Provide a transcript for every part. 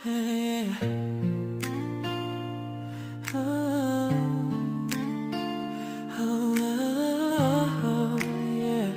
yeah. Oh, yeah.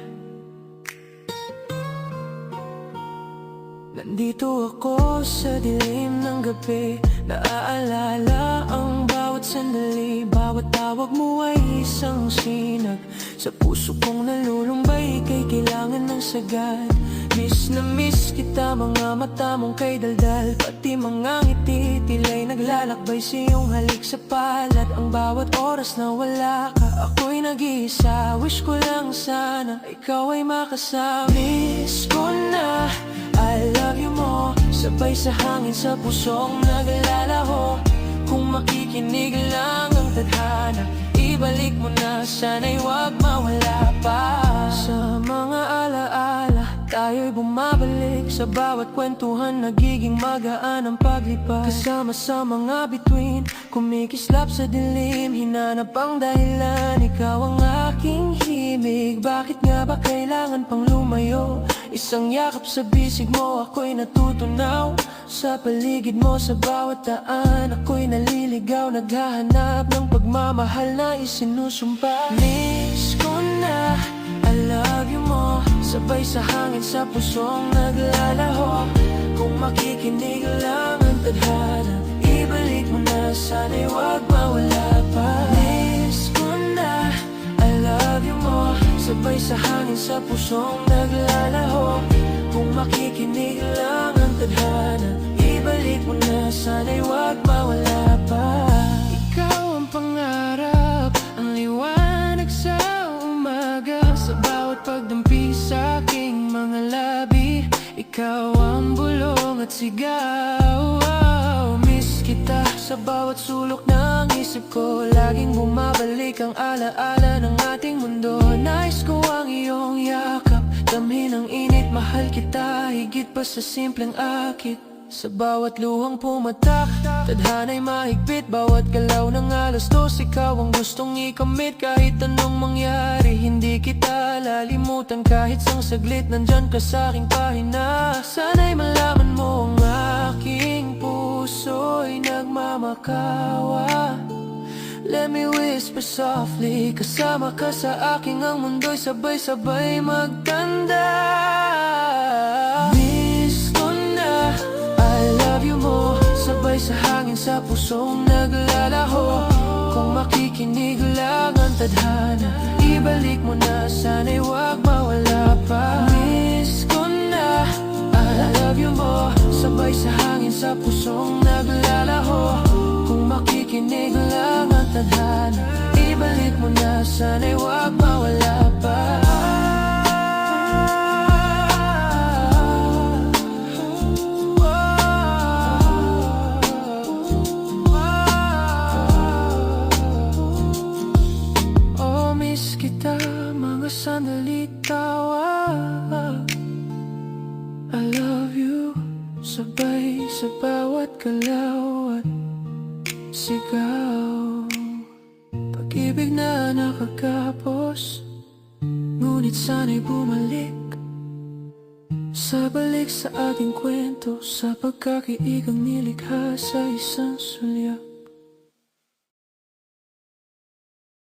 Nandito ako sa dilim ng gabi, naaalala ang bawat sandali. Bawat tawag mo ay isang sinag sa puso kong nalulumbay, kay kailangan ng sagad. Miss na miss kita, mga mata mong kay daldal, pati mga ngiti tila'y naglalakbay sa iyong halik sa palad. Ang bawat oras na wala ka, ako'y nag-iisa. Wish ko lang sana ikaw ay makasama. Miss ko na I love you mo, sabay sa hangin sa pusong naglalaho. Kung makikinig lang ang tadhana, ibalik mo na, sana'y wag mawala pa. Sa mga alaala, tayo'y bumabalik. Sa bawat kwentuhan, nagiging magaan ang paglipas. Kasama sa mga bituin, kumikislap sa dilim, hinanap ang dahilan. Ikaw ang aking himig, bakit nga ba kailangan pang lumayo? Isang yakap sa bisig mo, ako'y natutunaw. Sa paligid mo, sa bawat daan, ako'y naliligaw. Naghahanap ng pagmamahal na isinusumpa. Miss ko na I love you mo, sabay sa hangin sa pusong naglalaho. Kung makikinig lang ang tadhana, ibalik mo na, sana'y wag mawala pa. Miss ko na I love you mo, sabay sa hangin sa pusong naglalaho. Kung makikinig lang ang tadhana, ibalik mo na, sana'y wag mawala pa. Ikaw ang pangarap, ang liwanag sa umaga, sa bawat pagdampi sa aking mga labi. Ikaw ang bulong at sigaw. Miss kita sa bawat sulok ng isip ko, laging bumabalik ang alaala ng ating mundo. Nais ko ang iyong yakap, damhin ang init, mahal kita higit pa sa simpleng akit. Sa bawat luhang pumatak, tadhana'y mahigpit. Bawat galaw ng alas dos, ikaw ang gustong ikamit. Kahit anong mangyari, hindi kita lalimutan. Kahit sang saglit, nandyan ka sa aking pahina. Sana'y malaman mo ang aking puso'y nagmamakawa. Let me whisper softly, kasama ka sa aking ang mundo'y sabay-sabay magtanda. Miss ko na I love you mo, sabay sa hangin sa pusong naglalaho. Kung makikinig lang ang tadhana, ibalik mo na, sana'y wag mawala pa. Miss ko na I love you mo, sabay sa hangin sa pusong naglalaho. Kung makikinig lang ang tadhana, ibalik mo na, sana'y wag mawala pa. Mga sandali tawa, I love you, sabay sa bawat galaw at sigaw. Pag-ibig na nakagapos, ngunit sana'y bumalik. Sa balik sa ating kwento, sa pagkakakiigang nilikha sa isang sulya.